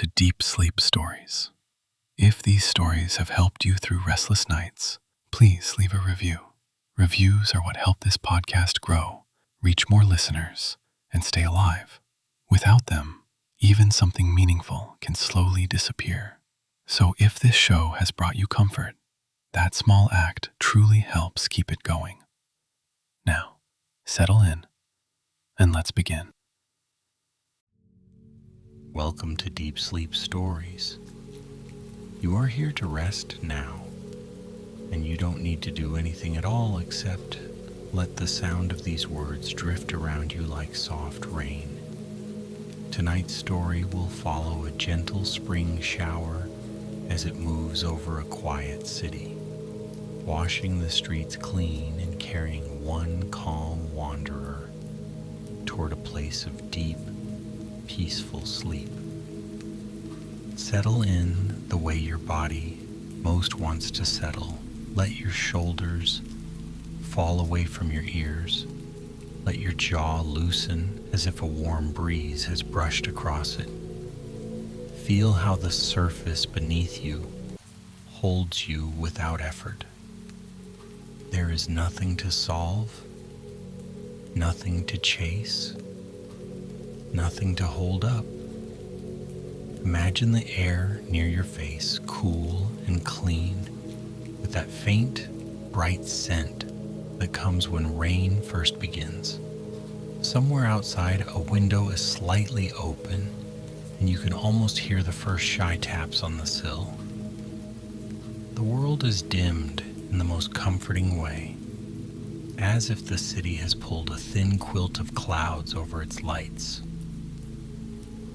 to Deep Sleep Stories. If these stories have helped you through restless nights, please leave a review. Reviews are what help this podcast grow, reach more listeners, and stay alive. Without them, even something meaningful can slowly disappear. So if this show has brought you comfort, that small act truly helps keep it going. Now, settle in, and let's begin. Welcome to Deep Sleep Stories. You are here to rest now, and you don't need to do anything at all except let the sound of these words drift around you like soft rain. Tonight's story will follow a gentle spring shower as it moves over a quiet city, washing the streets clean and carrying one calm wanderer toward a place of deep, peaceful sleep. Settle in the way your body most wants to settle. Let your shoulders fall away from your ears. Let your jaw loosen as if a warm breeze has brushed across it. Feel how the surface beneath you holds you without effort. There is nothing to solve, nothing to chase, nothing to hold up. Imagine the air near your face cool and clean with that faint, bright scent that comes when rain first begins. Somewhere outside, a window is slightly open and you can almost hear the first shy taps on the sill. The world is dimmed in the most comforting way, as if the city has pulled a thin quilt of clouds over its lights.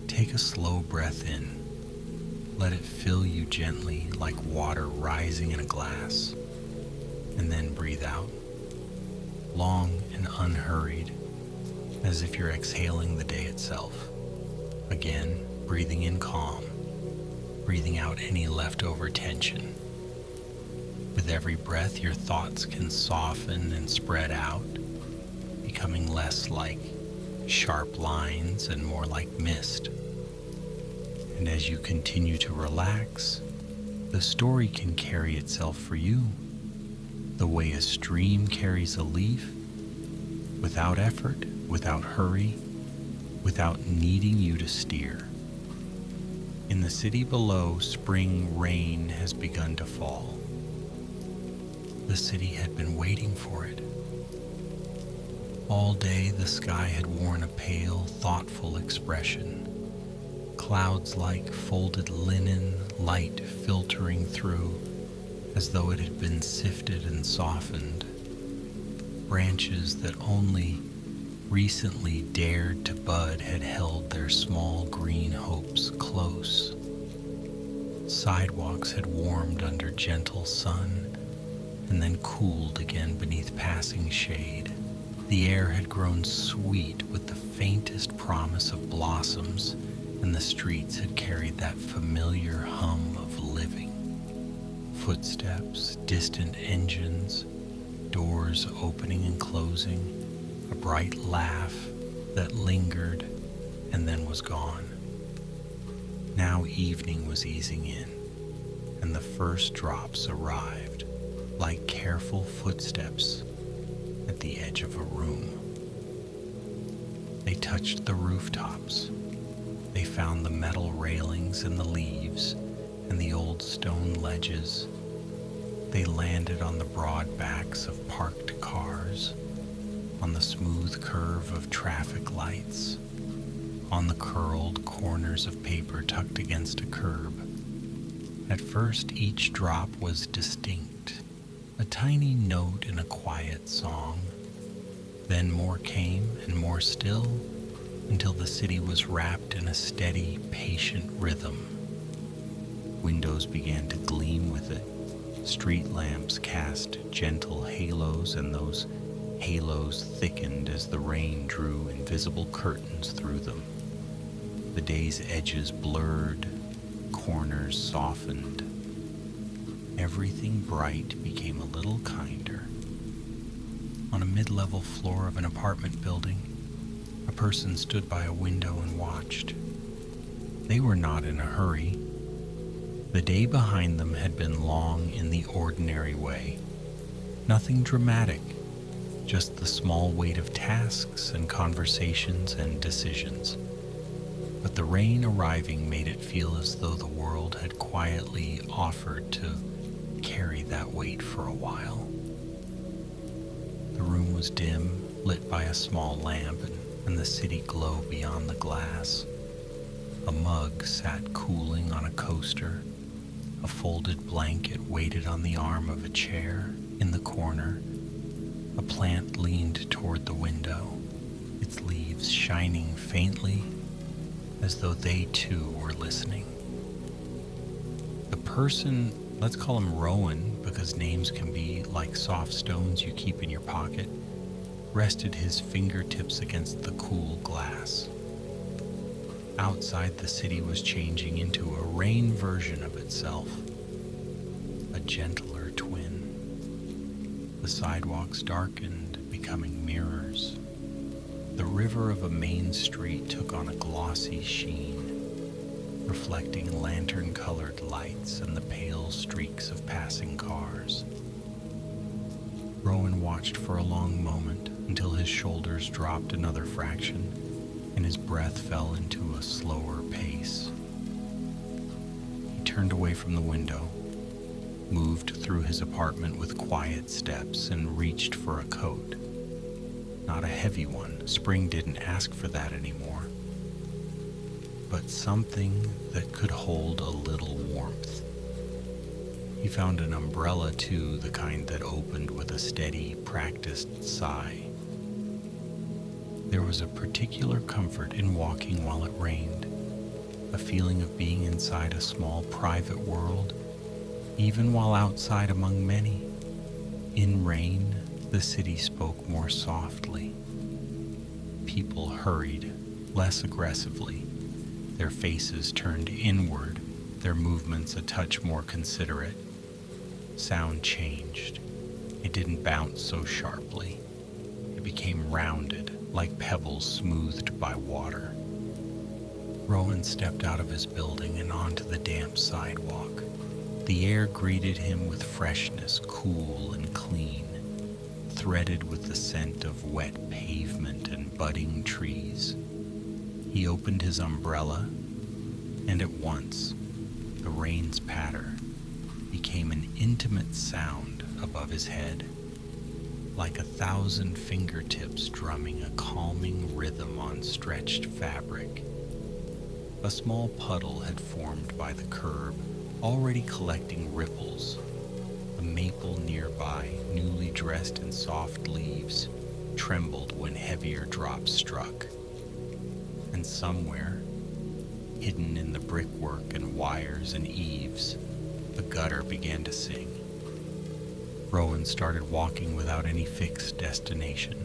Take a slow breath in. Let it fill you gently like water rising in a glass, and then breathe out, long and unhurried, as if you're exhaling the day itself. Again, breathing in calm, breathing out any leftover tension. With every breath, your thoughts can soften and spread out, becoming less like sharp lines and more like mist. And as you continue to relax, the story can carry itself for you, the way a stream carries a leaf, without effort, without hurry, without needing you to steer. In the city below, spring rain has begun to fall. The city had been waiting for it. All day the sky had worn a pale, thoughtful expression. Clouds like folded linen, light filtering through as though it had been sifted and softened. Branches that only recently dared to bud had held their small green hopes close. Sidewalks had warmed under gentle sun and then cooled again beneath passing shade. The air had grown sweet with the faintest promise of blossoms, and the streets had carried that familiar hum of living. Footsteps, distant engines, doors opening and closing, a bright laugh that lingered and then was gone. Now evening was easing in, and the first drops arrived, like careful footsteps at the edge of a room. They touched the rooftops. They found the metal railings and the leaves and the old stone ledges. They landed on the broad backs of parked cars, on the smooth curve of traffic lights, on the curled corners of paper tucked against a curb. At first, each drop was distinct, a tiny note in a quiet song. Then more came and more still, until the city was wrapped in a steady, patient rhythm. Windows began to gleam with it. Street lamps cast gentle halos, and those halos thickened as the rain drew invisible curtains through them. The day's edges blurred, corners softened. Everything bright became a little kinder. On a mid-level floor of an apartment building, a person stood by a window and watched. They were not in a hurry. The day behind them had been long in the ordinary way. Nothing dramatic, just the small weight of tasks and conversations and decisions. But the rain arriving made it feel as though the world had quietly offered to carry that weight for a while. The room was dim, lit by a small lamp, and the city glow beyond the glass. A mug sat cooling on a coaster. A folded blanket waited on the arm of a chair in the corner. A plant leaned toward the window, its leaves shining faintly as though they too were listening. The person, let's call him Rowan because names can be like soft stones you keep in your pocket, rested his fingertips against the cool glass. Outside, the city was changing into a rain version of itself, a gentler twin. The sidewalks darkened, becoming mirrors. The river of a main street took on a glossy sheen, reflecting lantern-colored lights and the pale streaks of passing cars. Rowan watched for a long moment until his shoulders dropped another fraction and his breath fell into a slower pace. He turned away from the window, moved through his apartment with quiet steps, and reached for a coat. Not a heavy one. Spring didn't ask for that anymore. But something that could hold a little warmth. He found an umbrella too, the kind that opened with a steady, practiced sigh. There was a particular comfort in walking while it rained, a feeling of being inside a small private world, even while outside among many. In rain, the city spoke more softly. People hurried, less aggressively, their faces turned inward, their movements a touch more considerate. Sound changed. It didn't bounce so sharply. It became rounded, like pebbles smoothed by water. Rowan stepped out of his building and onto the damp sidewalk. The air greeted him with freshness, cool and clean, threaded with the scent of wet pavement and budding trees. He opened his umbrella, and at once, the rain's patter became an intimate sound above his head, like 1,000 fingertips drumming a calming rhythm on stretched fabric. A small puddle had formed by the curb, already collecting ripples. A maple nearby, newly dressed in soft leaves, trembled when heavier drops struck. And somewhere, hidden in the brickwork and wires and eaves, the gutter began to sing. Rowan started walking without any fixed destination,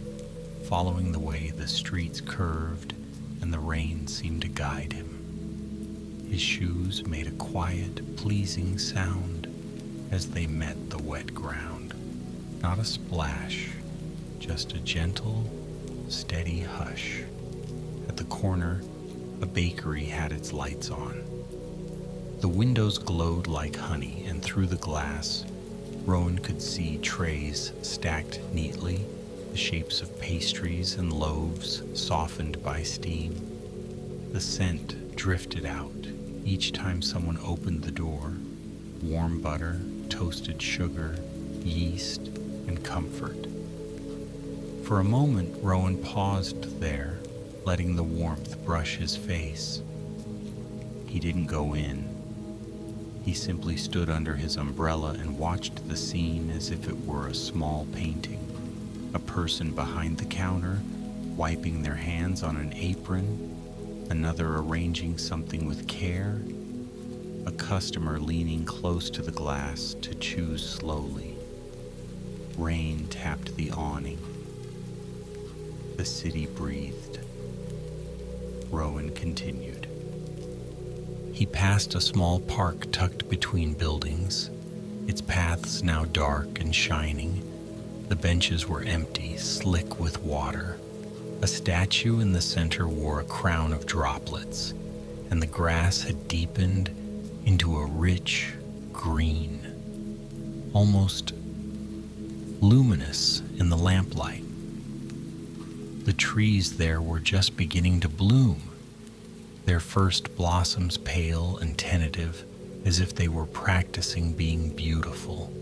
following the way the streets curved and the rain seemed to guide him. His shoes made a quiet, pleasing sound as they met the wet ground. Not a splash, just a gentle, steady hush. At the corner, a bakery had its lights on. The windows glowed like honey, and through the glass, Rowan could see trays stacked neatly, the shapes of pastries and loaves softened by steam. The scent drifted out each time someone opened the door. Warm butter, toasted sugar, yeast, and comfort. For a moment, Rowan paused there, letting the warmth brush his face. He didn't go in. He simply stood under his umbrella and watched the scene as if it were a small painting. A person behind the counter, wiping their hands on an apron, another arranging something with care, a customer leaning close to the glass to chew slowly. Rain tapped the awning. The city breathed. Rowan continued. He passed a small park tucked between buildings, its paths now dark and shining. The benches were empty, slick with water. A statue in the center wore a crown of droplets, and the grass had deepened into a rich green, almost luminous in the lamplight. The trees there were just beginning to bloom, their first blossoms pale and tentative, as if they were practicing being beautiful.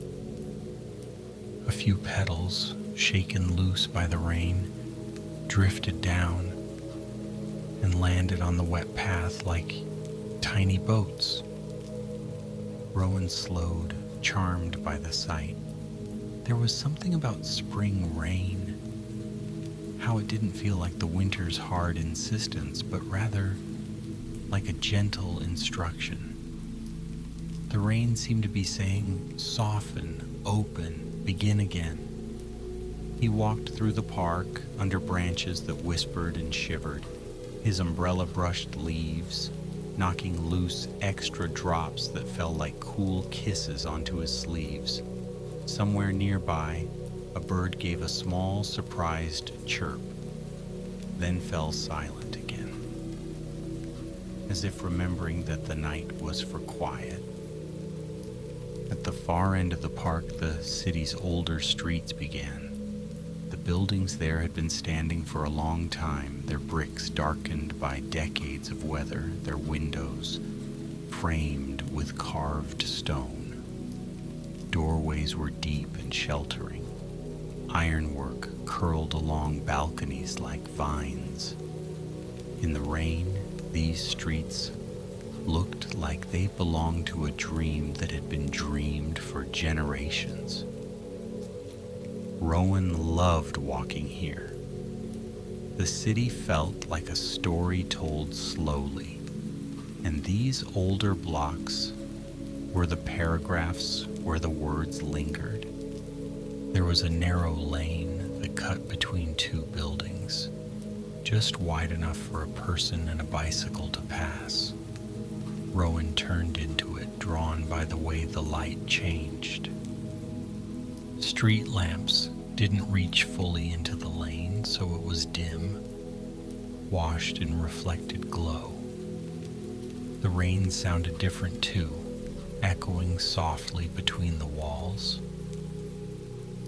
A few petals, shaken loose by the rain, drifted down and landed on the wet path like tiny boats. Rowan slowed, charmed by the sight. There was something about spring rain, how it didn't feel like the winter's hard insistence, but rather like a gentle instruction. The rain seemed to be saying, soften, open, begin again. He walked through the park under branches that whispered and shivered, his umbrella brushed leaves, knocking loose extra drops that fell like cool kisses onto his sleeves. Somewhere nearby, a bird gave a small, surprised chirp, then fell silent again, as if remembering that the night was for quiet. At the far end of the park, the city's older streets began. The buildings there had been standing for a long time, their bricks darkened by decades of weather, their windows framed with carved stone. Doorways were deep and sheltering. Ironwork curled along balconies like vines. In the rain, these streets looked like they belonged to a dream that had been dreamed for generations. Rowan loved walking here. The city felt like a story told slowly, and these older blocks were the paragraphs where the words lingered. There was a narrow lane that cut between two buildings, just wide enough for a person and a bicycle to pass. Rowan turned into it, drawn by the way the light changed. Street lamps didn't reach fully into the lane, so it was dim, washed in reflected glow. The rain sounded different too, echoing softly between the walls.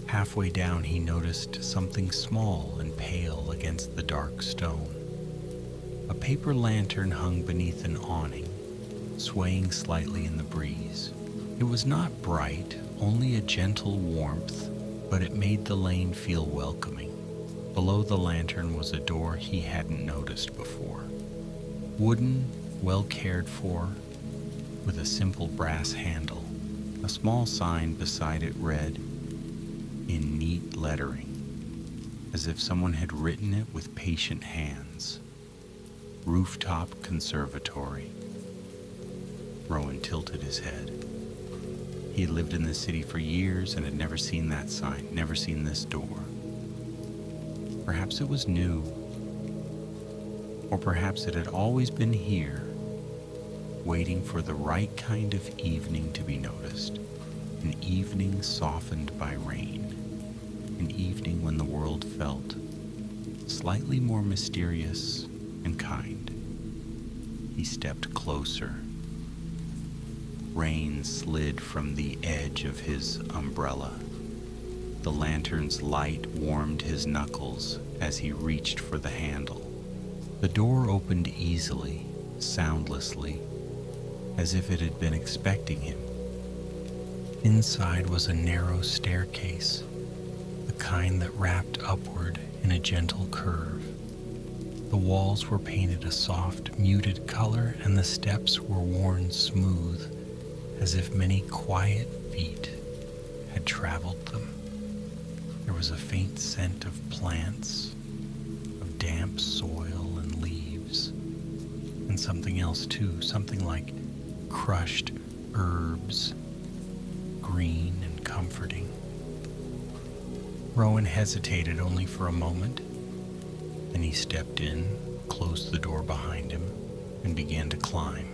Halfway down, he noticed something small and pale against the dark stone. A paper lantern hung beneath an awning, swaying slightly in the breeze. It was not bright, only a gentle warmth, but it made the lane feel welcoming. Below the lantern was a door he hadn't noticed before. Wooden, well cared for, with a simple brass handle. A small sign beside it read, in neat lettering, as if someone had written it with patient hands, Rooftop Conservatory. Rowan tilted his head. He had lived in the city for years and had never seen that sign, never seen this door. Perhaps it was new, or perhaps it had always been here, waiting for the right kind of evening to be noticed, an evening softened by rain, an evening when the world felt slightly more mysterious and kind. He stepped closer. Rain slid from the edge of his umbrella. The lantern's light warmed his knuckles as he reached for the handle. The door opened easily, soundlessly, as if it had been expecting him. Inside was a narrow staircase, the kind that wrapped upward in a gentle curve. The walls were painted a soft, muted color, and the steps were worn smooth, as if many quiet feet had traveled them. There was a faint scent of plants, of damp soil and leaves, and something else too, something like crushed herbs, green and comforting. Rowan hesitated only for a moment. Then he stepped in, closed the door behind him, and began to climb.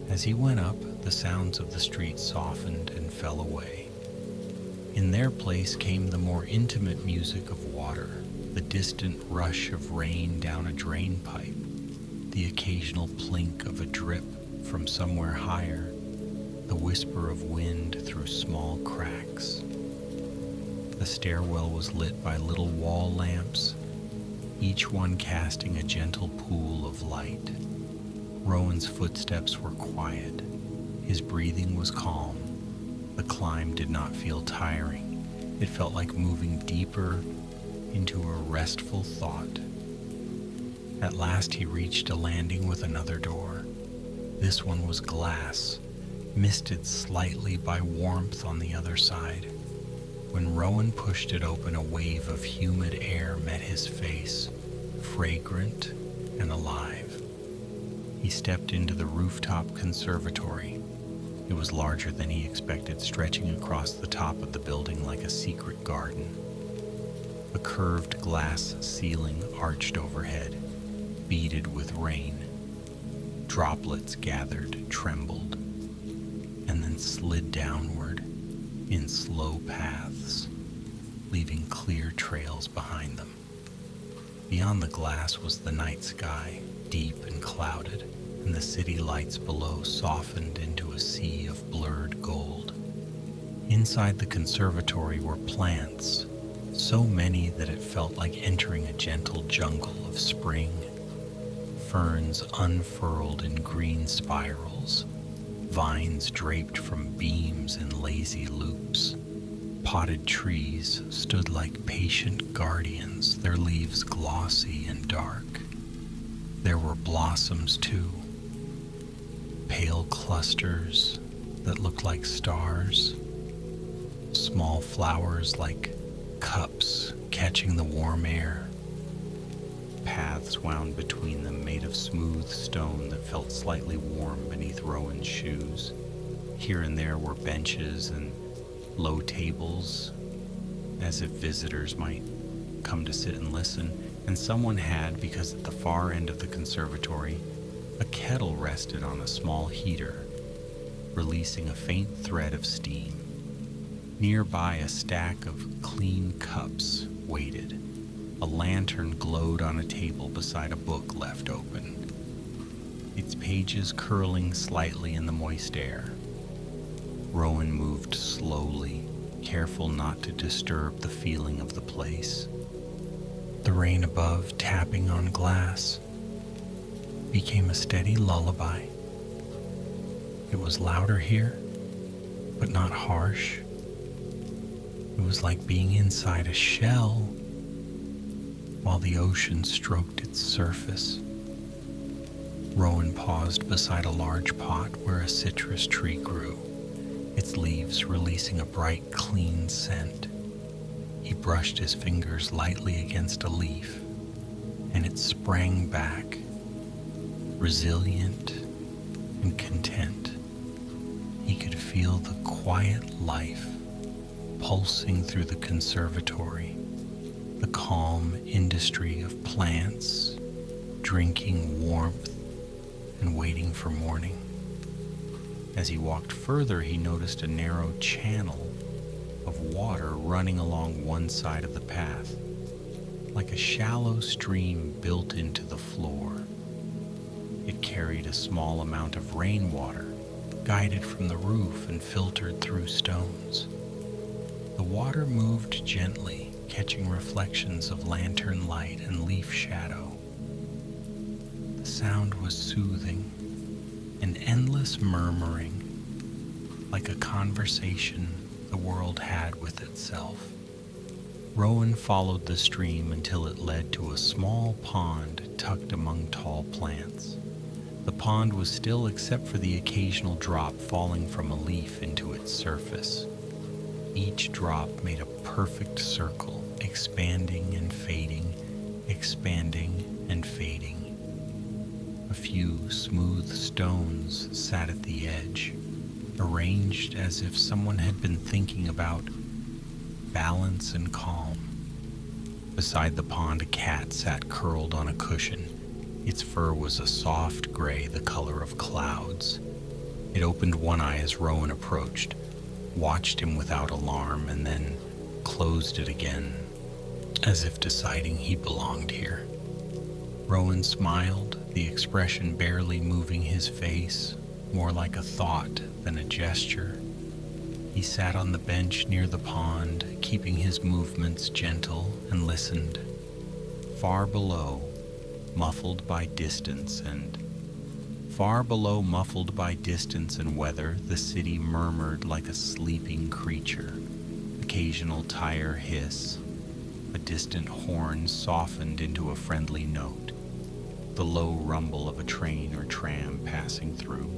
As he went up, the sounds of the street softened and fell away. In their place came the more intimate music of water, the distant rush of rain down a drain pipe, the occasional plink of a drip from somewhere higher, the whisper of wind through small cracks. The stairwell was lit by little wall lamps, each one casting a gentle pool of light. Rowan's footsteps were quiet. His breathing was calm. The climb did not feel tiring. It felt like moving deeper into a restful thought. At last he reached a landing with another door. This one was glass, misted slightly by warmth on the other side. When Rowan pushed it open, a wave of humid air met his face, fragrant and alive. He stepped into the rooftop conservatory. It was larger than he expected, stretching across the top of the building like a secret garden. A curved glass ceiling arched overhead, beaded with rain. Droplets gathered, trembled, and then slid downward in slow paths, leaving clear trails behind them. Beyond the glass was the night sky, deep and clouded, and the city lights below softened into a sea of blurred gold. Inside the conservatory were plants, so many that it felt like entering a gentle jungle of spring. Ferns unfurled in green spirals, vines draped from beams in lazy loops. Potted trees stood like patient guardians, their leaves glossy and dark. There were blossoms too, pale clusters that looked like stars, small flowers like cups catching the warm air. Paths wound between them, made of smooth stone that felt slightly warm beneath Rowan's shoes. Here and there were benches and low tables, as if visitors might come to sit and listen, and someone had, because at the far end of the conservatory, a kettle rested on a small heater, releasing a faint thread of steam. Nearby, a stack of clean cups waited. A lantern glowed on a table beside a book left open, its pages curling slightly in the moist air. Rowan moved slowly, careful not to disturb the feeling of the place. The rain above, tapping on glass, became a steady lullaby. It was louder here, but not harsh. It was like being inside a shell while the ocean stroked its surface. Rowan paused beside a large pot where a citrus tree grew, its leaves releasing a bright, clean scent. He brushed his fingers lightly against a leaf, and it sprang back, resilient and content. He could feel the quiet life pulsing through the conservatory, the calm industry of plants, drinking warmth and waiting for morning. As he walked further, he noticed a narrow channel of water running along one side of the path, like a shallow stream built into the floor. It carried a small amount of rainwater, guided from the roof and filtered through stones. The water moved gently, catching reflections of lantern light and leaf shadow. The sound was soothing, an endless murmuring, like a conversation the world had with itself. Rowan followed the stream until it led to a small pond tucked among tall plants. The pond was still except for the occasional drop falling from a leaf into its surface. Each drop made a perfect circle, expanding and fading, expanding and fading. A few smooth stones sat at the edge, arranged as if someone had been thinking about balance and calm. Beside the pond, a cat sat curled on a cushion. Its fur was a soft gray, the color of clouds. It opened one eye as Rowan approached, watched him without alarm, and then closed it again, as if deciding he belonged here. Rowan smiled the expression barely moving his face, more like a thought than a gesture. He sat on the bench near the pond, keeping his movements gentle, and listened. Far below, muffled by distance and weather, the city murmured like a sleeping creature. Occasional tire hiss, a distant horn softened into a friendly note, the low rumble of a train or tram passing through.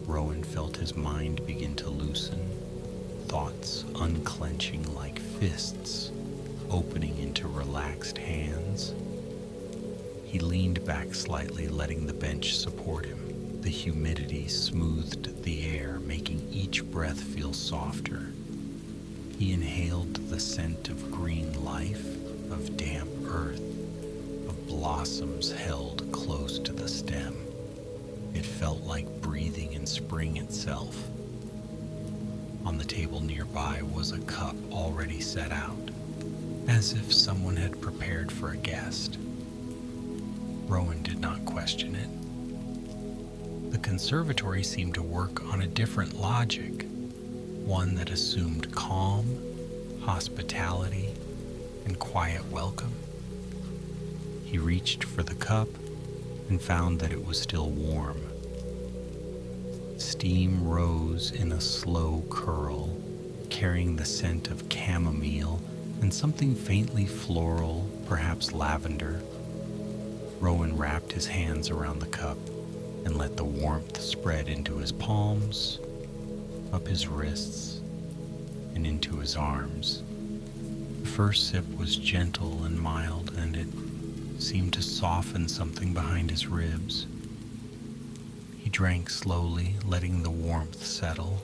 Rowan felt his mind begin to loosen, thoughts unclenching like fists, opening into relaxed hands. He leaned back slightly, letting the bench support him. The humidity smoothed the air, making each breath feel softer. He inhaled the scent of green life, of damp earth, of blossoms held close to the stem. It felt like breathing in spring itself. On the table nearby was a cup already set out, as if someone had prepared for a guest. Rowan did not question it. The conservatory seemed to work on a different logic, one that assumed calm, hospitality, and quiet welcome. He reached for the cup and found that it was still warm. Steam rose in a slow curl, carrying the scent of chamomile and something faintly floral, perhaps lavender. Rowan wrapped his hands around the cup and let the warmth spread into his palms, up his wrists, and into his arms. The first sip was gentle and mild, and it seemed to soften something behind his ribs. He drank slowly, letting the warmth settle.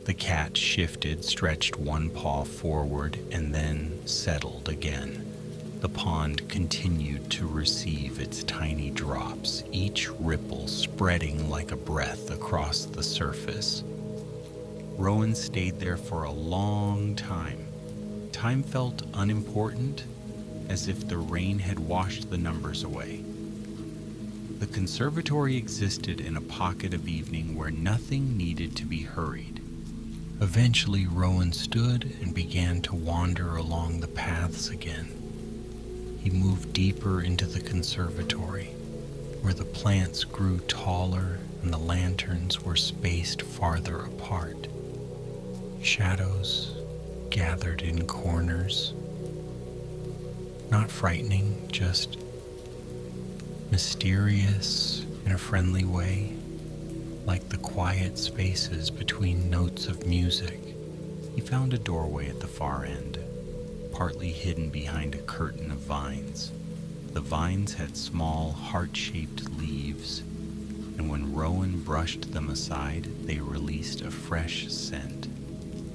The cat shifted, stretched one paw forward, and then settled again. The pond continued to receive its tiny drops, each ripple spreading like a breath across the surface. Rowan stayed there for a long time. Time felt unimportant, as if the rain had washed the numbers away. The conservatory existed in a pocket of evening where nothing needed to be hurried. Eventually, Rowan stood and began to wander along the paths again. He moved deeper into the conservatory, where the plants grew taller and the lanterns were spaced farther apart. Shadows gathered in corners. Not frightening, just mysterious in a friendly way, like the quiet spaces between notes of music. He found a doorway at the far end, partly hidden behind a curtain of vines. The vines had small, heart-shaped leaves, and when Rowan brushed them aside, they released a fresh scent.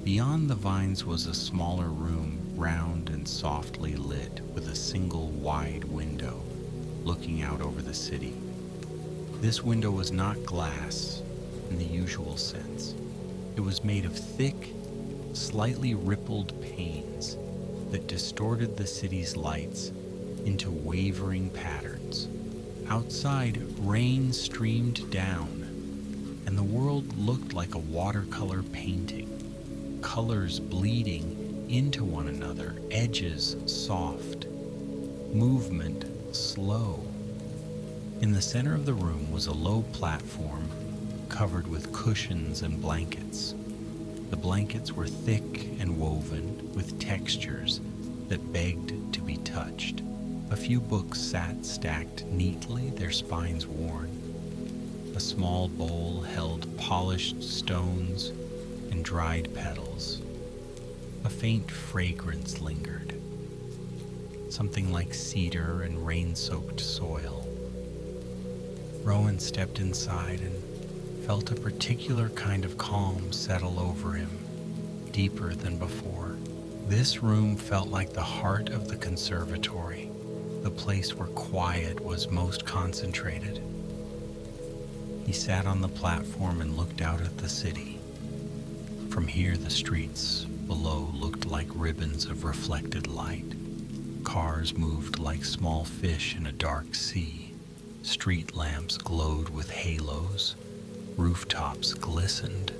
Beyond the vines was a smaller room, round and softly lit, with a single wide window looking out over the city. This window was not glass in the usual sense. It was made of thick, slightly rippled panes that distorted the city's lights into wavering patterns. Outside, rain streamed down, and the world looked like a watercolor painting, colors bleeding into one another, edges soft, movement slow. In the center of the room was a low platform covered with cushions and blankets. The blankets were thick and woven with textures that begged to be touched. A few books sat stacked neatly, their spines worn. A small bowl held polished stones and dried petals. A faint fragrance lingered, something like cedar and rain-soaked soil. Rowan stepped inside and felt a particular kind of calm settle over him, deeper than before. This room felt like the heart of the conservatory, the place where quiet was most concentrated. He sat on the platform and looked out at the city. From here, the streets below looked like ribbons of reflected light. Cars moved like small fish in a dark sea. Street lamps glowed with halos. Rooftops glistened.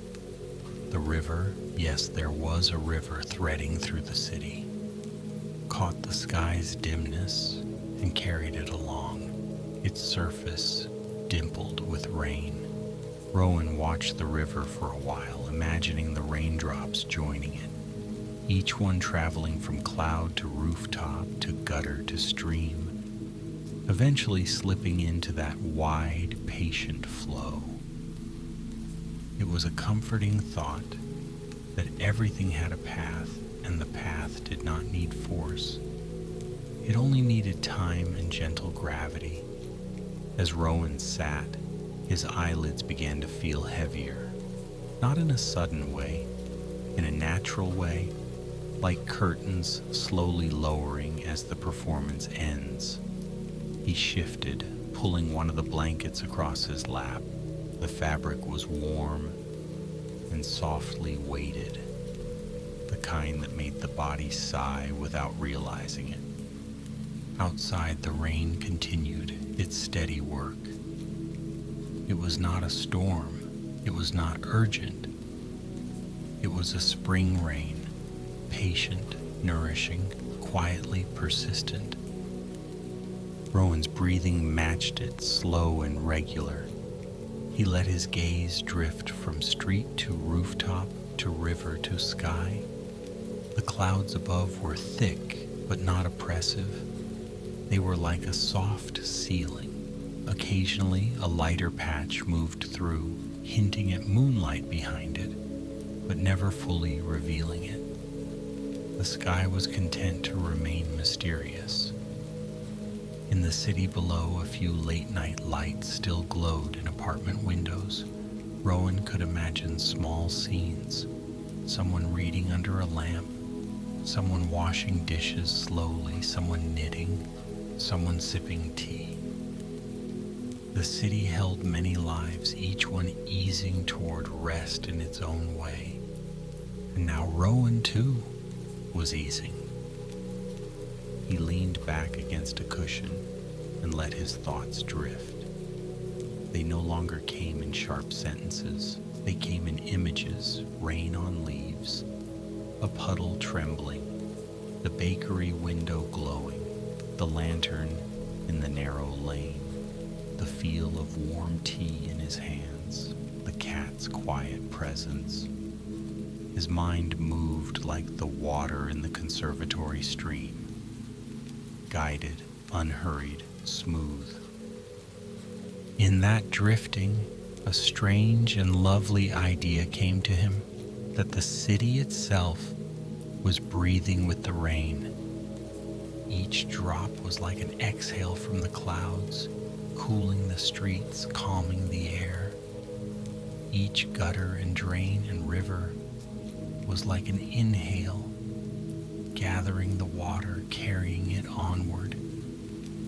The river, yes, there was a river threading through the city, caught the sky's dimness and carried it along, its surface dimpled with rain. Rowan watched the river for a while, imagining the raindrops joining it, each one traveling from cloud to rooftop to gutter to stream, eventually slipping into that wide, patient flow. It was a comforting thought that everything had a path, and the path did not need force. It only needed time and gentle gravity. As Rowan sat, his eyelids began to feel heavier, not in a sudden way, in a natural way, like curtains slowly lowering as the performance ends. He shifted, pulling one of the blankets across his lap. The fabric was warm and softly weighted, the kind that made the body sigh without realizing it. Outside, the rain continued its steady work. It was not a storm. It was not urgent. It was a spring rain, patient, nourishing, quietly persistent. Rowan's breathing matched it, slow and regular. He let his gaze drift from street to rooftop to river to sky. The clouds above were thick but not oppressive. They were like a soft ceiling. Occasionally, a lighter patch moved through, hinting at moonlight behind it, but never fully revealing it. The sky was content to remain mysterious. In the city below, a few late-night lights still glowed in apartment windows. Rowan could imagine small scenes, someone reading under a lamp, someone washing dishes slowly, someone knitting, someone sipping tea. The city held many lives, each one easing toward rest in its own way. And now Rowan, too, was easing. He leaned back against a cushion and let his thoughts drift. They no longer came in sharp sentences. They came in images, rain on leaves, a puddle trembling, the bakery window glowing, the lantern in the narrow lane, the feel of warm tea in his hands, the cat's quiet presence. His mind moved like the water in the conservatory stream, guided, unhurried, smooth. In that drifting, a strange and lovely idea came to him that the city itself was breathing with the rain. Each drop was like an exhale from the clouds, cooling the streets, calming the air. Each gutter and drain and river was like an inhale, gathering the water, carrying it onward.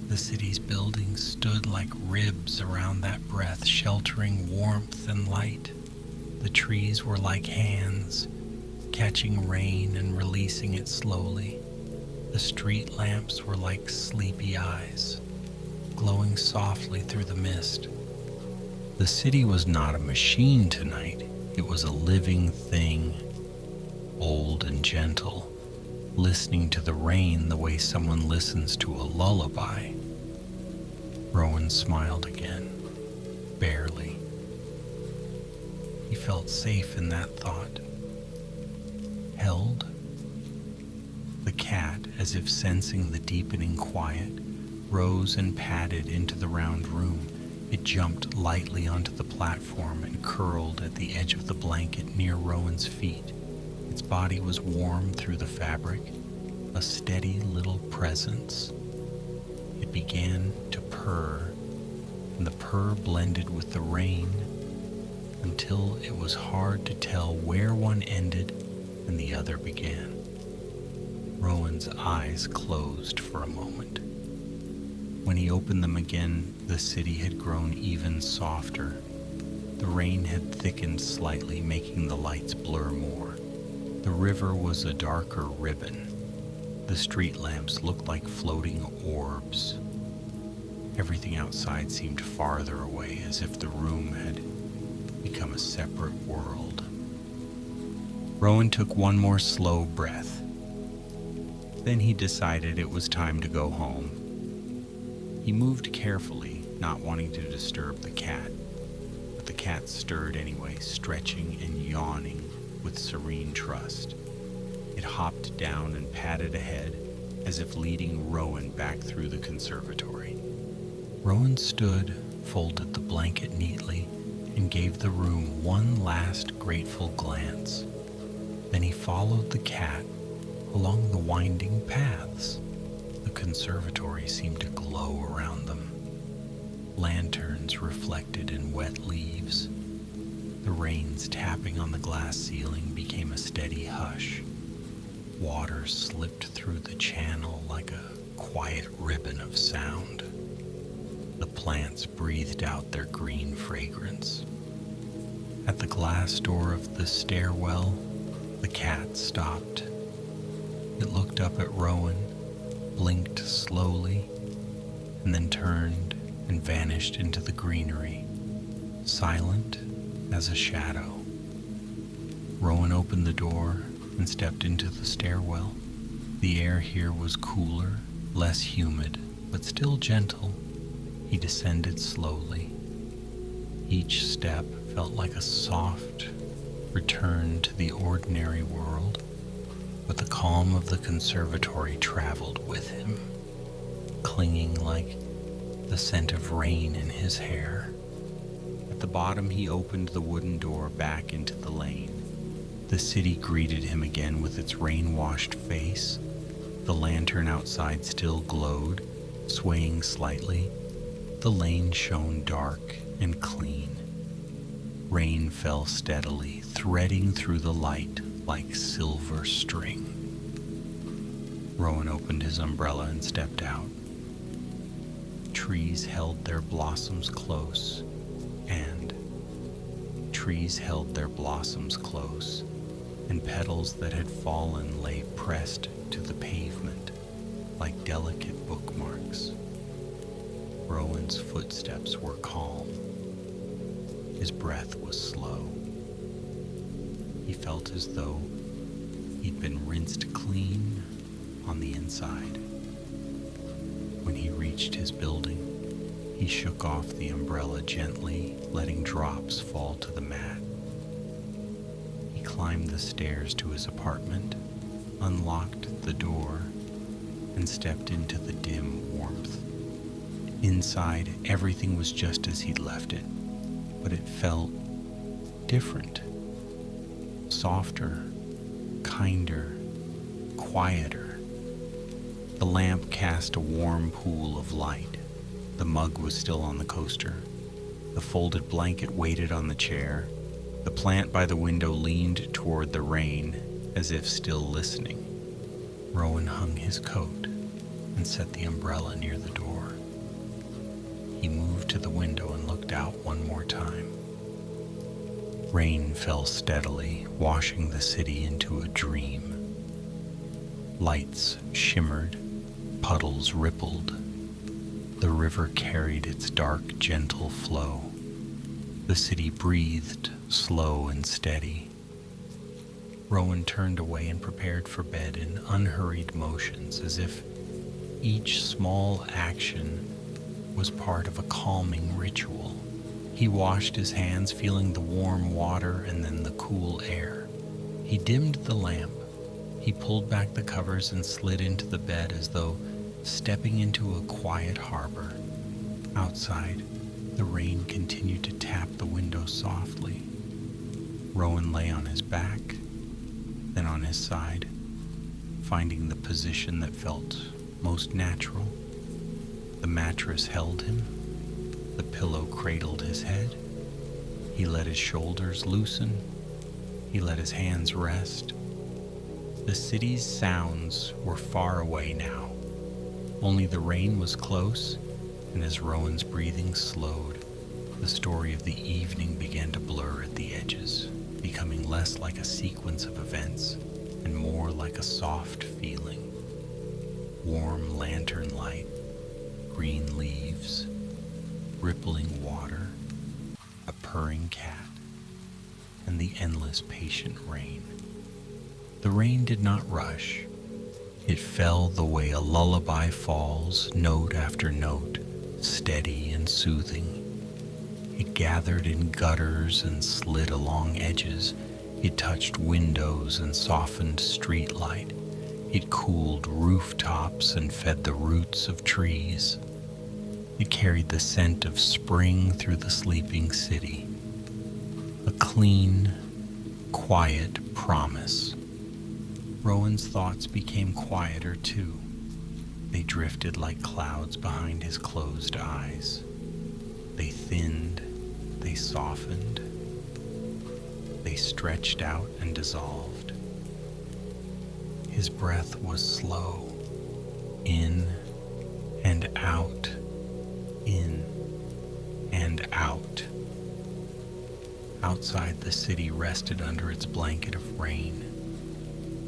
The city's buildings stood like ribs around that breath, sheltering warmth and light. The trees were like hands, catching rain and releasing it slowly. The street lamps were like sleepy eyes, glowing softly through the mist. The city was not a machine tonight. It was a living thing, old and gentle, listening to the rain the way someone listens to a lullaby. Rowan smiled again, barely. He felt safe in that thought. Held. The cat, as if sensing the deepening quiet, rose and padded into the round room. It jumped lightly onto the platform and curled at the edge of the blanket near Rowan's feet. Its body was warm through the fabric, a steady little presence. It began to purr, and the purr blended with the rain until it was hard to tell where one ended and the other began. Rowan's eyes closed for a moment. When he opened them again, the city had grown even softer. The rain had thickened slightly, making the lights blur more. The river was a darker ribbon. The street lamps looked like floating orbs. Everything outside seemed farther away, as if the room had become a separate world. Rowan took one more slow breath. Then he decided it was time to go home. He moved carefully, not wanting to disturb the cat, but the cat stirred anyway, stretching and yawning with serene trust. It hopped down and padded ahead, as if leading Rowan back through the conservatory. Rowan stood, folded the blanket neatly, and gave the room one last grateful glance. Then he followed the cat along the winding paths. The conservatory seemed to glow around them. Lanterns reflected in wet leaves. The rains tapping on the glass ceiling became a steady hush. Water slipped through the channel like a quiet ribbon of sound. The plants breathed out their green fragrance. At the glass door of the stairwell, the cat stopped. It looked up at Rowan, blinked slowly, and then turned and vanished into the greenery, silent as a shadow. Rowan opened the door and stepped into the stairwell. The air here was cooler, less humid, but still gentle. He descended slowly. Each step felt like a soft return to the ordinary world, but the calm of the conservatory traveled with him, clinging like the scent of rain in his hair. At the bottom, he opened the wooden door back into the lane. The city greeted him again with its rain-washed face. The lantern outside still glowed, swaying slightly. The lane shone dark and clean. Rain fell steadily, threading through the light like silver string. Rowan opened his umbrella and stepped out. Trees held their blossoms close, and petals that had fallen lay pressed to the pavement like delicate bookmarks. Rowan's footsteps were calm. His breath was slow. He felt as though he'd been rinsed clean on the inside. When he reached his building, he shook off the umbrella gently, letting drops fall to the mat. He climbed the stairs to his apartment, unlocked the door, and stepped into the dim warmth. Inside, everything was just as he'd left it, but it felt different, softer, kinder, quieter. The lamp cast a warm pool of light. The mug was still on the coaster. The folded blanket waited on the chair. The plant by the window leaned toward the rain, as if still listening. Rowan hung his coat and set the umbrella near the door. He moved to the window and looked out one more time. Rain fell steadily, washing the city into a dream. Lights shimmered, puddles rippled. The river carried its dark, gentle flow. The city breathed, slow and steady. Rowan turned away and prepared for bed in unhurried motions, as if each small action was part of a calming ritual. He washed his hands, feeling the warm water and then the cool air. He dimmed the lamp. He pulled back the covers and slid into the bed as though stepping into a quiet harbor. Outside, the rain continued to tap the window softly. Rowan lay on his back, then on his side, finding the position that felt most natural. The mattress held him. The pillow cradled his head. He let his shoulders loosen. He let his hands rest. The city's sounds were far away now. Only the rain was close, and as Rowan's breathing slowed, the story of the evening began to blur at the edges, becoming less like a sequence of events and more like a soft feeling. Warm lantern light, green leaves, rippling water, a purring cat, and the endless patient rain. The rain did not rush. It fell the way a lullaby falls, note after note, steady and soothing. It gathered in gutters and slid along edges. It touched windows and softened streetlight. It cooled rooftops and fed the roots of trees. It carried the scent of spring through the sleeping city. A clean, quiet promise. Rowan's thoughts became quieter too. They drifted like clouds behind his closed eyes. They thinned, they softened, they stretched out and dissolved. His breath was slow, in and out, in and out. Outside, the city rested under its blanket of rain.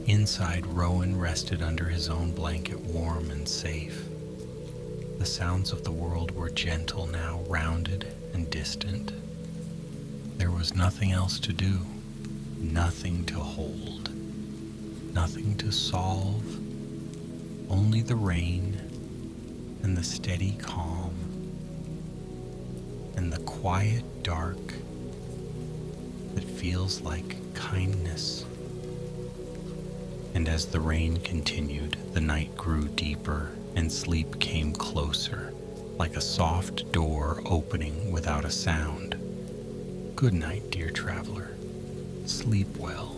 Inside, Rowan rested under his own blanket, warm and safe. The sounds of the world were gentle now, rounded and distant. There was nothing else to do, nothing to hold, nothing to solve, only the rain and the steady calm and the quiet dark that feels like kindness. And as the rain continued, the night grew deeper and sleep came closer, like a soft door opening without a sound. Good night, dear traveler. Sleep well.